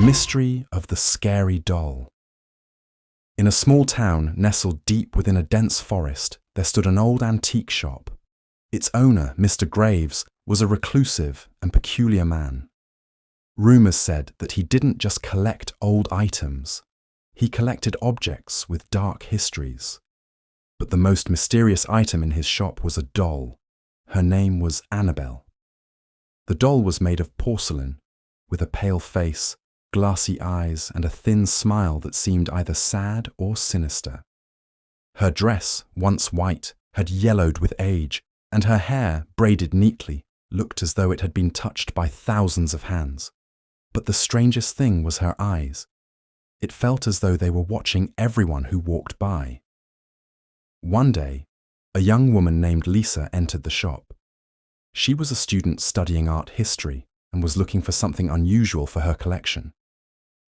mystery of the scary doll. In a small town nestled deep within a dense forest, there stood an old antique shop. Its owner, Mr. Graves, was a reclusive and peculiar man. Rumours said that he didn't just collect old items, he collected objects with dark histories. But the most mysterious item in his shop was a doll. Her name was Annabelle. The doll was made of porcelain, with a pale face, glassy eyes, and a thin smile that seemed either sad or sinister. Her dress, once white, had yellowed with age, and her hair, braided neatly, looked as though it had been touched by thousands of hands. But the strangest thing was her eyes. It felt as though they were watching everyone who walked by. One day, a young woman named Lisa entered the shop. She was a student studying art history and was looking for something unusual for her collection.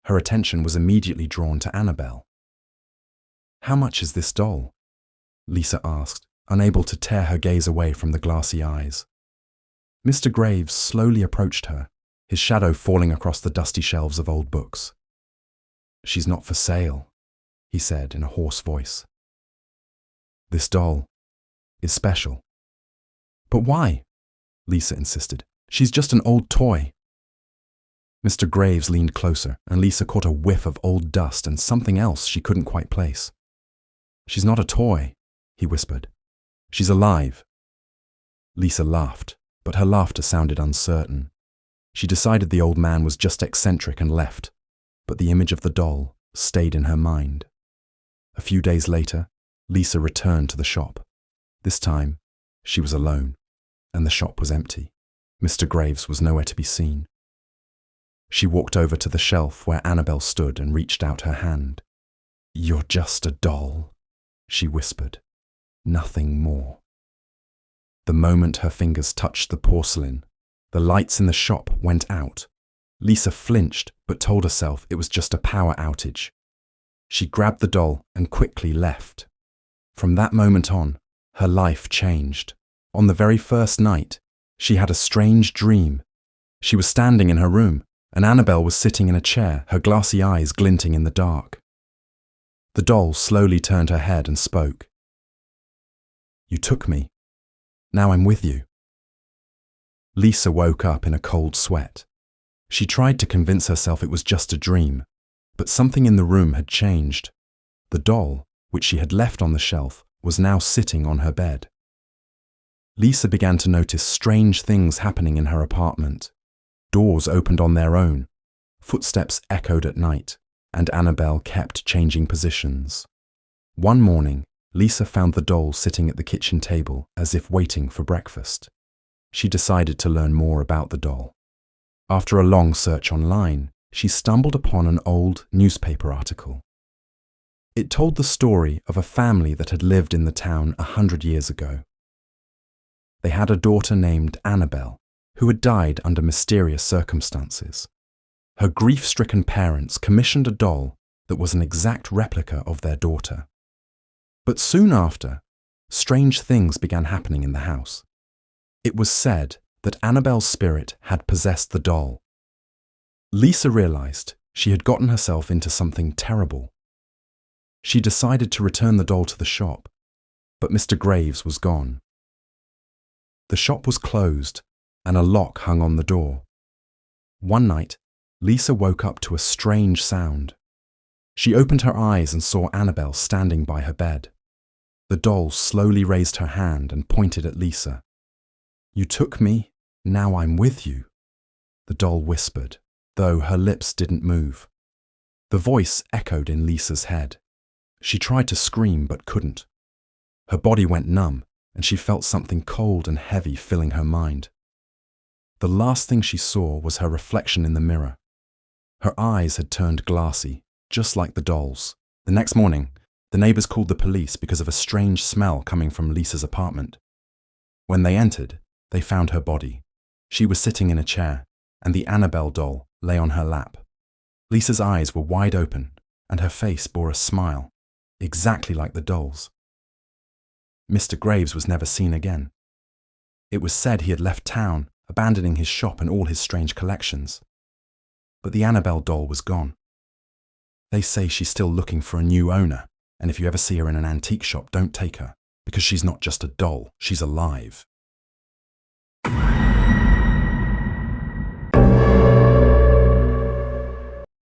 Her attention was immediately drawn to Annabelle. "How much is this doll?" Lisa asked, unable to tear her gaze away from the glassy eyes. Mr. Graves slowly approached her, his shadow falling across the dusty shelves of old books. "She's not for sale," he said in a hoarse voice. "This doll is special." "But why?" Lisa insisted. "She's just an old toy." Mr. Graves leaned closer, and Lisa caught a whiff of old dust and something else she couldn't quite place. "She's not a toy," he whispered. "She's alive." Lisa laughed, but her laughter sounded uncertain. She decided the old man was just eccentric and left, but the image of the doll stayed in her mind. A few days later, Lisa returned to the shop. This time, she was alone, and the shop was empty. Mr. Graves was nowhere to be seen. She walked over to the shelf where Annabelle stood and reached out her hand. "You're just a doll," she whispered. "Nothing more." The moment her fingers touched the porcelain, the lights in the shop went out. Lisa flinched, but told herself it was just a power outage. She grabbed the doll and quickly left. From that moment on, her life changed. On the very first night, she had a strange dream. She was standing in her room, and Annabelle was sitting in a chair, her glassy eyes glinting in the dark. The doll slowly turned her head and spoke. "You took me. Now I'm with you." Lisa woke up in a cold sweat. She tried to convince herself it was just a dream, but something in the room had changed. The doll, which she had left on the shelf, was now sitting on her bed. Lisa began to notice strange things happening in her apartment. Doors opened on their own, footsteps echoed at night, and Annabelle kept changing positions. One morning, Lisa found the doll sitting at the kitchen table as if waiting for breakfast. She decided to learn more about the doll. After a long search online, she stumbled upon an old newspaper article. It told the story of a family that had lived in the town 100 years ago. They had a daughter named Annabelle, who had died under mysterious circumstances. Her grief-stricken parents commissioned a doll that was an exact replica of their daughter. But soon after, strange things began happening in the house. It was said that Annabelle's spirit had possessed the doll. Lisa realized she had gotten herself into something terrible. She decided to return the doll to the shop, but Mr. Graves was gone. The shop was closed, and a lock hung on the door. One night, Lisa woke up to a strange sound. She opened her eyes and saw Annabelle standing by her bed. The doll slowly raised her hand and pointed at Lisa. "You took me, now I'm with you," the doll whispered, though her lips didn't move. The voice echoed in Lisa's head. She tried to scream but couldn't. Her body went numb, and she felt something cold and heavy filling her mind. The last thing she saw was her reflection in the mirror. Her eyes had turned glassy, just like the doll's. The next morning, the neighbors called the police because of a strange smell coming from Lisa's apartment. When they entered, they found her body. She was sitting in a chair, and the Annabelle doll lay on her lap. Lisa's eyes were wide open, and her face bore a smile, exactly like the doll's. Mr. Graves was never seen again. It was said he had left town, abandoning his shop and all his strange collections. but the Annabelle doll was gone. They say she's still looking for a new owner, and if you ever see her in an antique shop, don't take her, because she's not just a doll, she's alive.